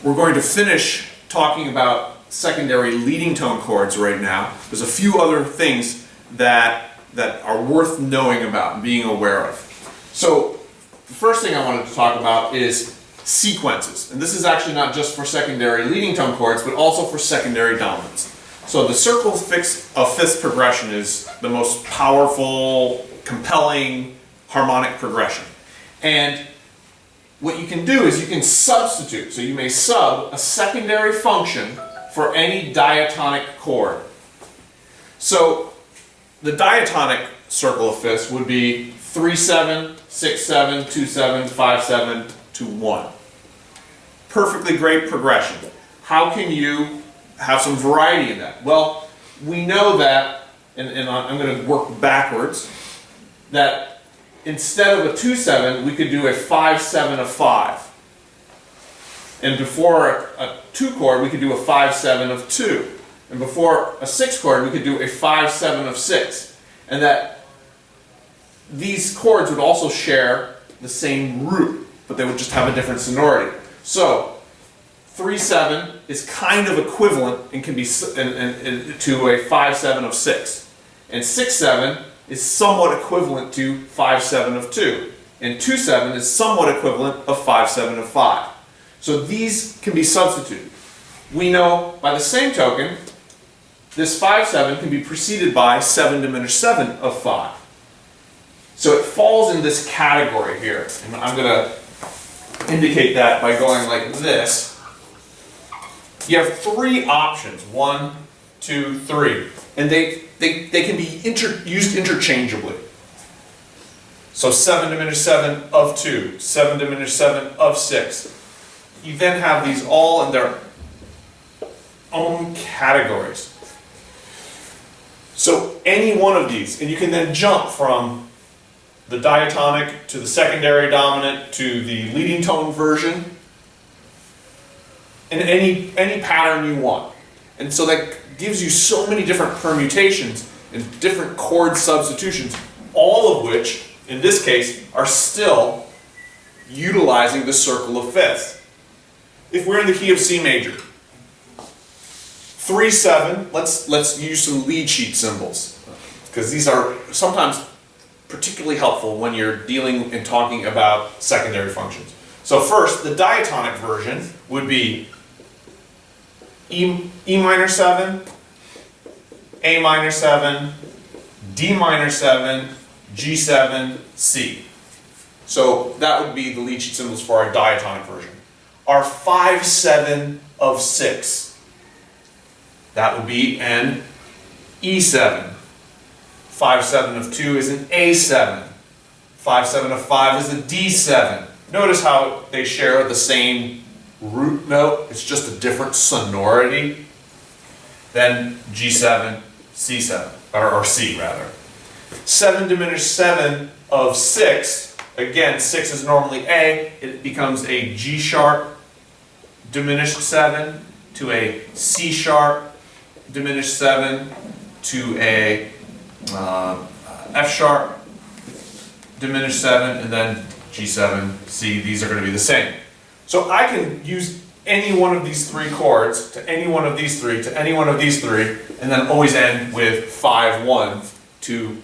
we're going to finish talking about secondary leading tone chords right now. There's a few other things that are worth knowing about and being aware of. So the first thing I wanted to talk about is sequences. And this is actually not just for secondary leading tone chords, but also for secondary dominants. So the circle of fifths progression is the most powerful, compelling harmonic progression. And what you can do is you can substitute. So you may sub a secondary function for any diatonic chord. So the diatonic circle of fifths would be 3/7, 6/7, 2/7, 5/7 to 1. Perfectly great progression. How can you have some variety in that? Well, we know that, and I'm going to work backwards, that instead of a 2/7, we could do a 5/7 of 5. And before a 2 chord, we could do a 5/7 of 2. And before a 6 chord, we could do a 5/7 of 6. And that these chords would also share the same root, but they would just have a different sonority. So 3/7 is kind of equivalent and can be to a 5/7 of 6. And 6/7 is somewhat equivalent to 5/7 of 2. And 2/7 is somewhat equivalent of 5/7 of 5. So these can be substituted. We know by the same token, this 5/7 can be preceded by 7 diminished 7 of 5. So it falls in this category here. And I'm going to indicate that by going like this. You have 3 options, 1, 2, 3. And they can be used interchangeably. So 7 diminished 7 of 2, 7 diminished 7 of 6. You then have these all in their own categories. So any one of these, and you can then jump from the diatonic to the secondary dominant to the leading tone version in any pattern you want. And so that gives you so many different permutations and different chord substitutions, all of which, in this case, are still utilizing the circle of fifths. If we're in the key of C major, 3/7, let's use some lead sheet symbols, because these are sometimes particularly helpful when you're dealing and talking about secondary functions. So first, the diatonic version would be E minor 7, A minor 7, D minor 7, G7, C. So that would be the lead sheet symbols for our diatonic version. Our 5/7 of 6, that would be an E7. 5/7 of 2 is an A7. 5/7 of 5 is a D7. Notice how they share the same root note, it's just a different sonority. Then G7, C7, or C rather. 7 diminished 7 of 6, again 6 is normally A, it becomes a G sharp diminished 7 to a C sharp diminished 7 to a F sharp diminished 7, and then G7, C. These are going to be the same. So I can use any one of these 3 chords to any one of these 3 to any one of these 3, and then always end with 5/1 to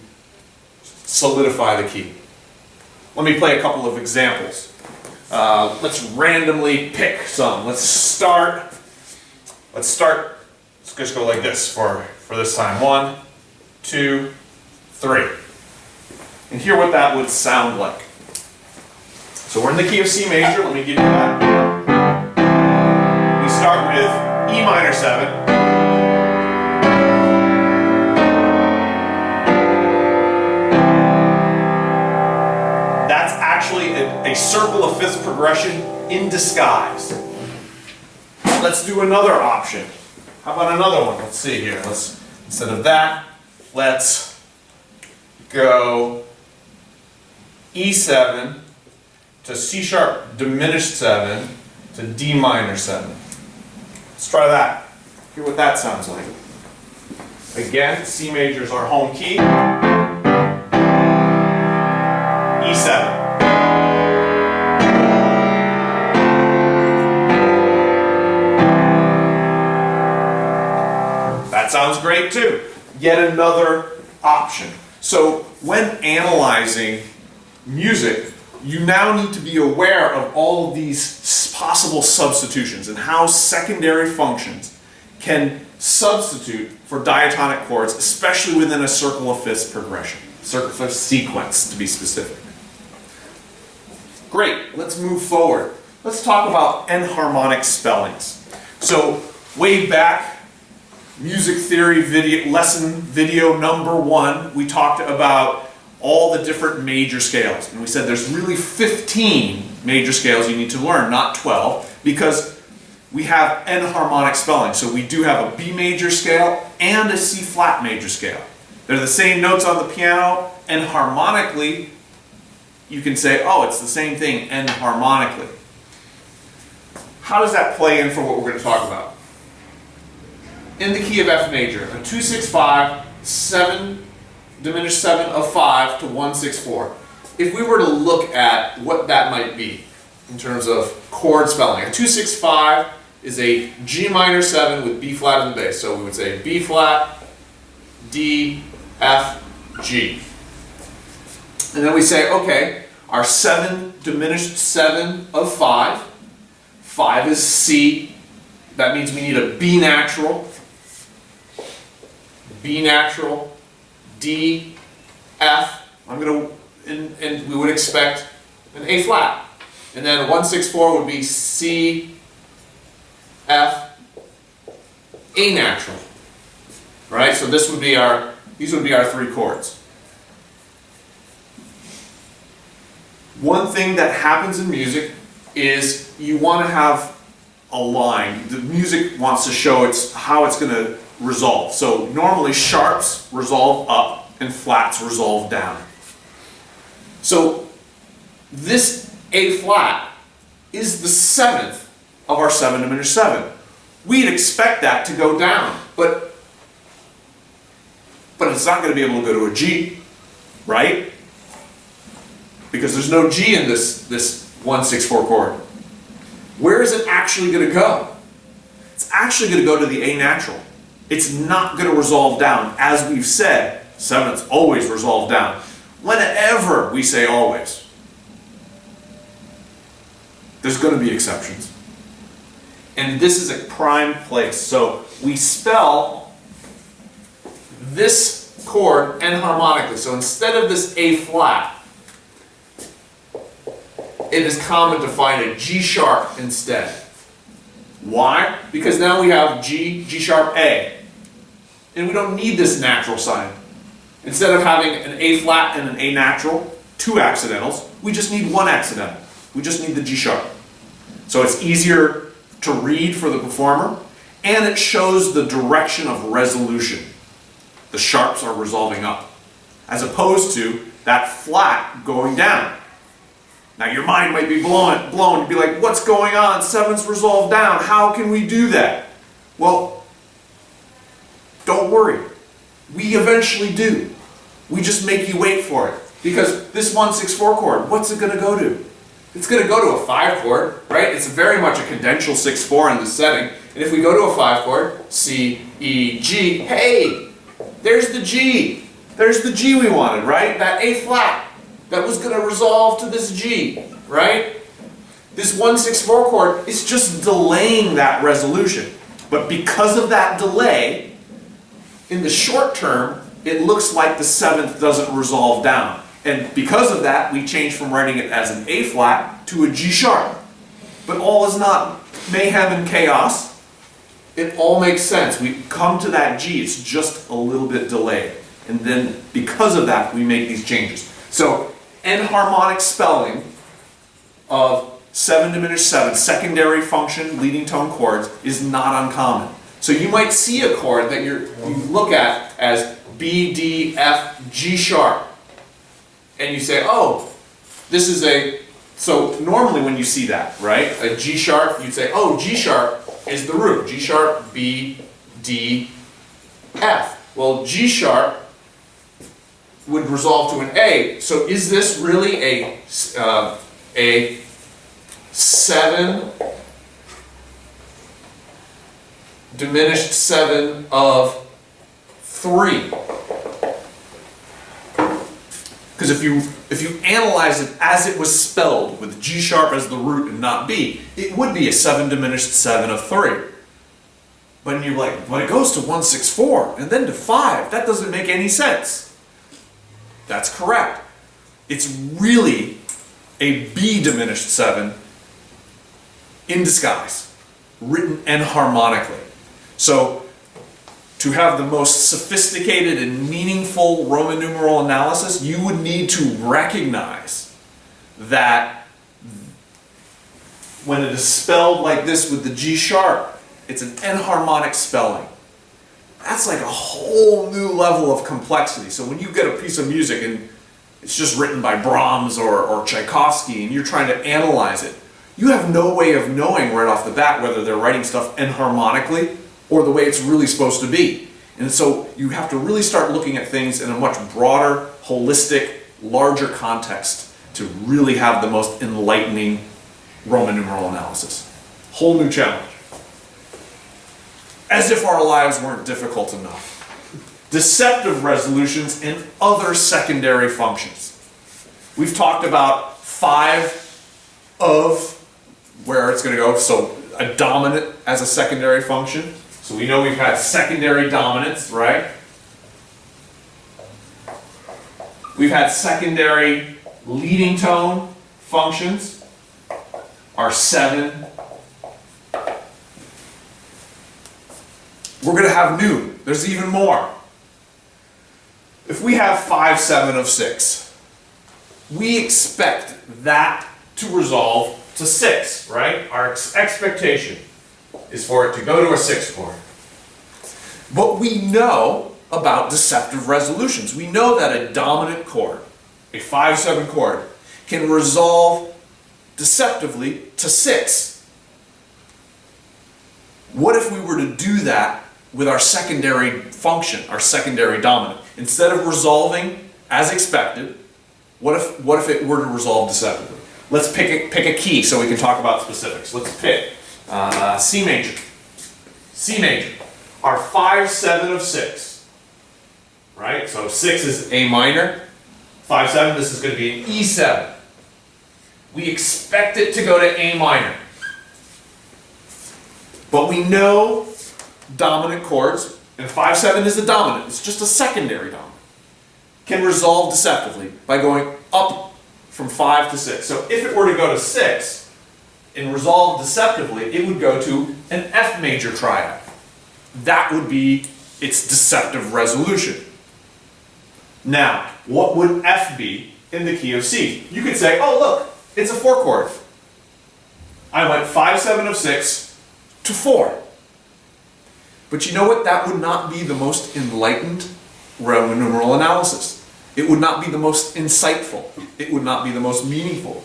solidify the key. Let me play a couple of examples. Let's randomly pick some. Let's just go like this for this time. 1, 2, 3. And hear what that would sound like. So we're in the key of C major. Let me give you that. We start with E minor 7. That's actually a circle of fifths progression in disguise. Let's do another option. How about another one? Let's see here. Instead of that, let's go E7 to C sharp diminished 7 to D minor 7. Let's try that. Hear what that sounds like. Again, C major is our home key. E7. That sounds great too. Yet another option. So when analyzing music, you now need to be aware of all of these possible substitutions and how secondary functions can substitute for diatonic chords, especially within a circle of fifths progression, circle of fifths sequence to be specific. Great, let's move forward. Let's talk about enharmonic spellings. So way back, music theory video, lesson video number 1, we talked about all the different major scales. And we said there's really 15 major scales you need to learn, not 12, because we have enharmonic spelling. So we do have a B major scale and a C flat major scale. They're the same notes on the piano, and harmonically, you can say, oh, it's the same thing enharmonically. How does that play in for what we're going to talk about? In the key of F major, a 2-6-5, 7, diminished 7 of 5 to 1-6-4. If we were to look at what that might be in terms of chord spelling, a 2-6-5 is a G minor 7 with B flat in the bass. So we would say B flat, D, F, G. And then we say, okay, our 7 diminished 7 of 5. 5 is C. That means we need a B natural, D, F. And we would expect an A flat. And then 1-6-4 would be C, F, A natural. Right? So these would be our 3 chords. One thing that happens in music is you want to have a line. The music wants to show how it's going to resolve. So normally sharps resolve up and flats resolve down. So this A flat is the 7th of our 7 diminished 7. We'd expect that to go down, but it's not going to be able to go to a G, right? Because there's no G in this 1-6-4 chord. Where is it actually going to go? It's actually going to go to the A natural. It's not going to resolve down. As we've said, 7ths always resolve down. Whenever we say always, there's going to be exceptions. And this is a prime place. So we spell this chord enharmonically. So instead of this A flat, it is common to find a G sharp instead. Why? Because now we have G, G sharp, A. And we don't need this natural sign. Instead of having an A flat and an A natural, 2 accidentals, we just need 1 accidental. We just need the G sharp. So it's easier to read for the performer, and it shows the direction of resolution. The sharps are resolving up, as opposed to that flat going down. Now your mind might be blown to be like, what's going on? 7ths resolve down. How can we do that? Well, don't worry. We eventually do. We just make you wait for it. Because this 1-6-4 chord, what's it going to go to? It's going to go to a 5 chord, right? It's very much a cadential 6-4 in this setting. And if we go to a 5 chord, C, E, G, hey, there's the G. There's the G we wanted, right? That A flat. That was going to resolve to this G, right? This 1-6-4 chord is just delaying that resolution. But because of that delay, in the short term, it looks like the 7th doesn't resolve down. And because of that, we change from writing it as an A flat to a G sharp. But all is not mayhem and chaos. It all makes sense. We come to that G, it's just a little bit delayed. And then because of that, we make these changes. So enharmonic spelling of 7 diminished 7, secondary function leading tone chords, is not uncommon. So you might see a chord that you look at as B, D, F, G sharp. And you say, oh, this is a... So normally when you see that, right, a G sharp, you'd say, oh, G sharp is the root. G sharp, B, D, F. Well, G sharp would resolve to an A. So is this really a 7 diminished 7 of 3. Because if you analyze it as it was spelled, with G sharp as the root and not B, it would be a 7 diminished 7 of 3. But you're like, but it goes to 1, 6, 4, and then to 5. That doesn't make any sense. That's correct. It's really a B diminished 7 in disguise, written enharmonically. So, to have the most sophisticated and meaningful Roman numeral analysis, you would need to recognize that when it is spelled like this with the G sharp, it's an enharmonic spelling. That's like a whole new level of complexity. So when you get a piece of music and it's just written by Brahms or Tchaikovsky and you're trying to analyze it, you have no way of knowing right off the bat whether they're writing stuff enharmonically or the way it's really supposed to be. And so you have to really start looking at things in a much broader, holistic, larger context to really have the most enlightening Roman numeral analysis. Whole new challenge. As if our lives weren't difficult enough. Deceptive resolutions and other secondary functions. We've talked about 5 of where it's going to go. So a dominant as a secondary function. So we know we've had secondary dominants, right? We've had secondary leading tone functions, our 7. We're going to have new. There's even more. If we have 5, 7 of 6, we expect that to resolve to 6, right? Our expectation is for it to go to a 6 chord. But we know about deceptive resolutions. We know that a dominant chord, a 5-7 chord, can resolve deceptively to 6. What if we were to do that with our secondary function, our secondary dominant? Instead of resolving as expected, what if it were to resolve deceptively? Let's pick a key so we can talk about specifics. Let's pick C major. C major. Our 5-7 of 6. Right? So 6 is A minor. 5-7, this is going to be an E7. We expect it to go to A minor. But we know dominant chords, and 5-7 is the dominant. It's just a secondary dominant. Can resolve deceptively by going up from 5 to 6. So if it were to go to 6 and resolve deceptively, it would go to an F major triad. That would be its deceptive resolution. Now, what would F be in the key of C? You could say, oh look, it's a 4 chord. I went 5-7 of 6 to 4. But you know what? That would not be the most enlightened Roman numeral analysis. It would not be the most insightful. It would not be the most meaningful.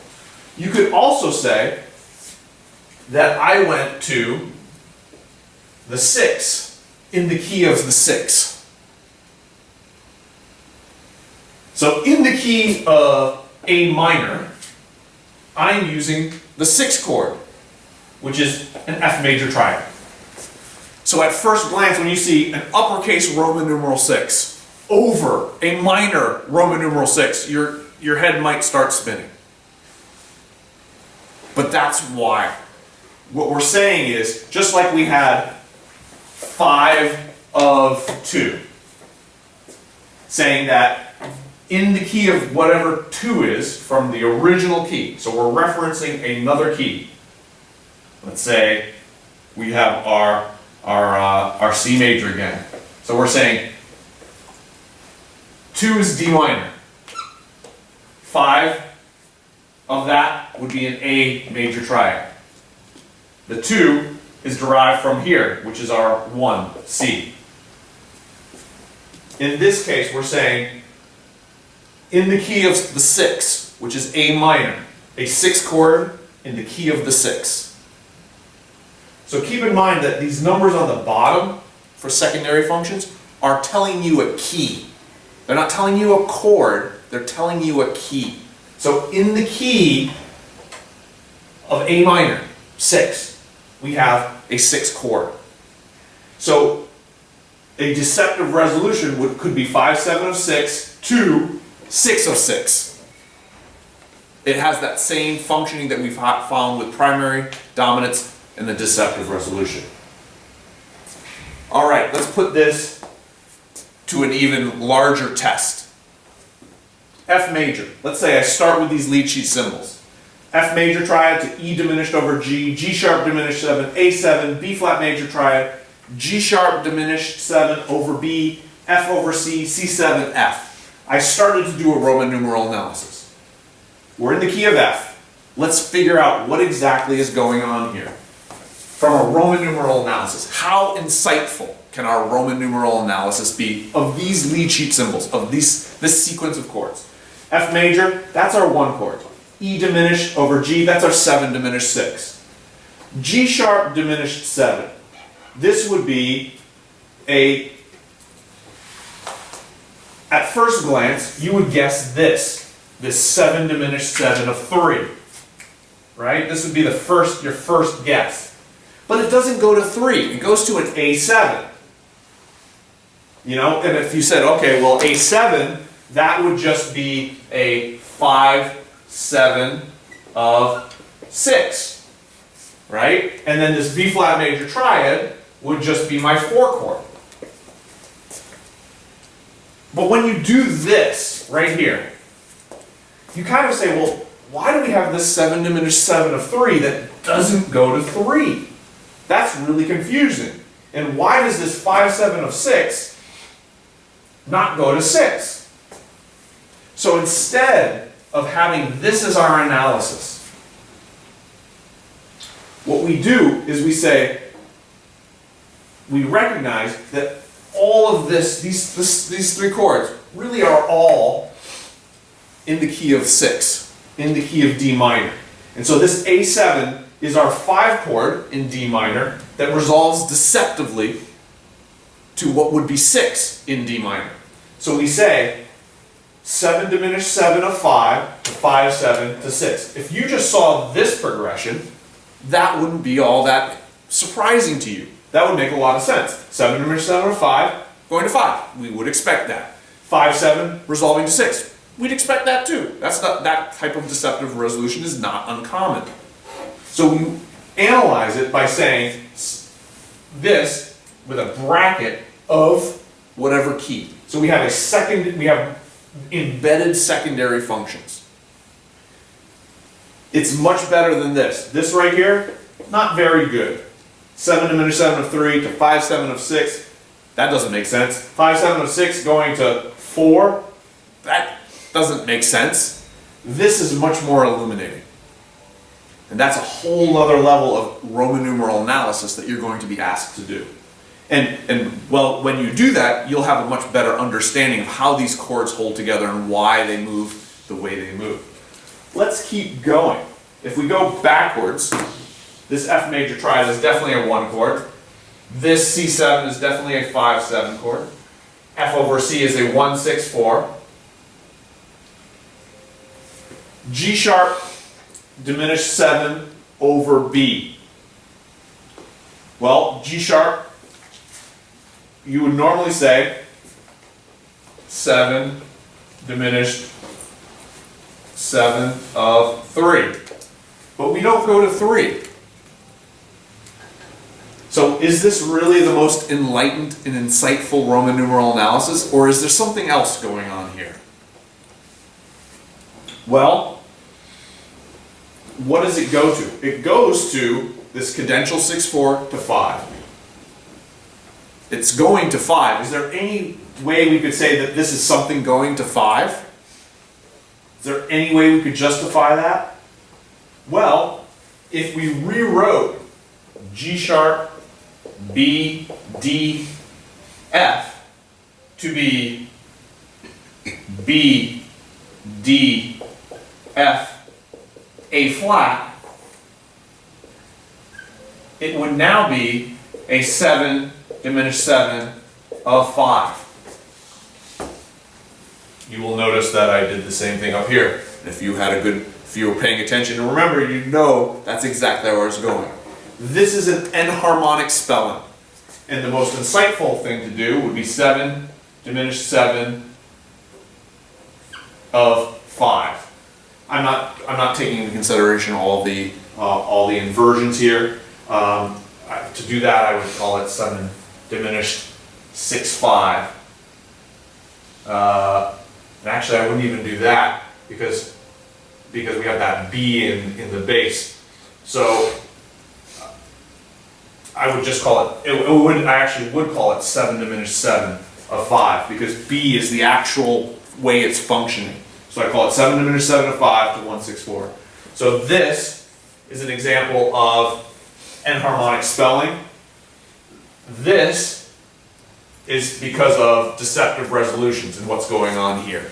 You could also say that I went to the 6 in the key of the 6. So in the key of A minor, I'm using the 6 chord, which is an F major triad. So at first glance, when you see an uppercase Roman numeral 6 over a minor Roman numeral 6, your head might start spinning. But that's why. What we're saying is, just like we had 5 of 2, saying that in the key of whatever 2 is from the original key, so we're referencing another key. Let's say we have our C major again. So we're saying 2 is D minor. 5 of that would be an A major triad. The 2 is derived from here, which is our 1, C. In this case, we're saying in the key of the 6, which is A minor, a 6 chord in the key of the 6. So keep in mind that these numbers on the bottom for secondary functions are telling you a key. They're not telling you a chord, they're telling you a key. So in the key of A minor, 6, we have a 6 chord. So a deceptive resolution could be 5/7 of 6 to 6 of 6. It has that same functioning that we've found with primary, dominance, and the deceptive resolution. All right, let's put this to an even larger test. F major. Let's say I start with these lead sheet symbols. F major triad to E diminished over G, G sharp diminished 7, A7, B flat major triad, G sharp diminished 7 over B, F over C, C7, F. I started to do a Roman numeral analysis. We're in the key of F. Let's figure out what exactly is going on here. From a Roman numeral analysis, how insightful can our Roman numeral analysis be of these lead sheet symbols, of this sequence of chords? F major, that's our 1 chord. E diminished over G, that's our 7 diminished 6. G sharp diminished 7. This would be at first glance, you would guess this 7 diminished 7 of 3. Right? This would be your first guess. But it doesn't go to 3, it goes to an A7. You know, and if you said, okay, well, A7, that would just be a 5/7 of 6, right? And then this B flat major triad would just be my 4 chord. But when you do this right here, you kind of say, well, why do we have this 7 diminished 7 of 3 that doesn't go to 3? That's really confusing. And why does this 5/7 of 6 not go to 6? So instead of having this as our analysis, what we do is we recognize that all of these 3 chords really are all in the key of 6, in the key of D minor. And so this A7 is our 5 chord in D minor that resolves deceptively to what would be 6 in D minor. So we say 7 diminished 7 of 5 to 5/7 to 6. If you just saw this progression, that wouldn't be all that surprising to you. That would make a lot of sense. 7 diminished 7 of 5 going to 5. We would expect that. 5/7 resolving to 6. We'd expect that too. That type of deceptive resolution is not uncommon. So we analyze it by saying this with a bracket of whatever key. So we have embedded secondary functions. It's much better than this. This right here, not very good. 7 diminished 7 of 3 to 5/7 of 6. That doesn't make sense. 5/7 of 6 going to 4. That doesn't make sense. This is much more illuminating. And that's a whole other level of Roman numeral analysis that you're going to be asked to do. And well, when you do that, you'll have a much better understanding of how these chords hold together and why they move the way they move. Let's keep going. If we go backwards, this F major triad is definitely a 1 chord. This C7 is definitely a 5/7 chord. F over C is a 1/6/4. G sharp diminished 7 over B. Well, G sharp, you would normally say 7 diminished 7 of 3. But we don't go to 3. So is this really the most enlightened and insightful Roman numeral analysis, or is there something else going on here? Well, what does it go to? It goes to this cadential 6/4 to 5. It's going to 5. Is there any way we could say that this is something going to 5? Is there any way we could justify that? Well, if we rewrote G sharp, B, D, F to be B, D, F, A flat, it would now be a 7 diminished 7 of 5. You will notice that I did the same thing up here. If you were paying attention and remember, you know that's exactly where it's going. This is an enharmonic spelling. And the most insightful thing to do would be 7 diminished 7 of 5. I'm not taking into consideration all the inversions here. To do that, I would call it 7 diminished 6 5. And actually, I wouldn't even do that because we have that B in the bass. So I would just call it. I actually would call it 7 diminished 7 of 5 because B is the actual way it's functioning. So I call it 7 diminished 7 of 5 to 164. So this is an example of enharmonic spelling. This is because of deceptive resolutions and what's going on here.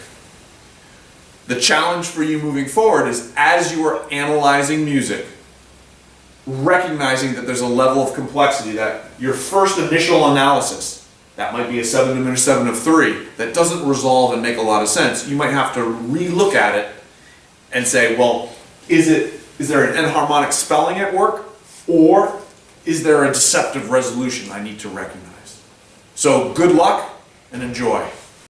The challenge for you moving forward is, as you are analyzing music, recognizing that there's a level of complexity that your first initial analysis, that might be a 7 diminished 7 of 3, that doesn't resolve and make a lot of sense. You might have to re-look at it and say, well, is there an enharmonic spelling at work, or is there a deceptive resolution I need to recognize? So good luck and enjoy.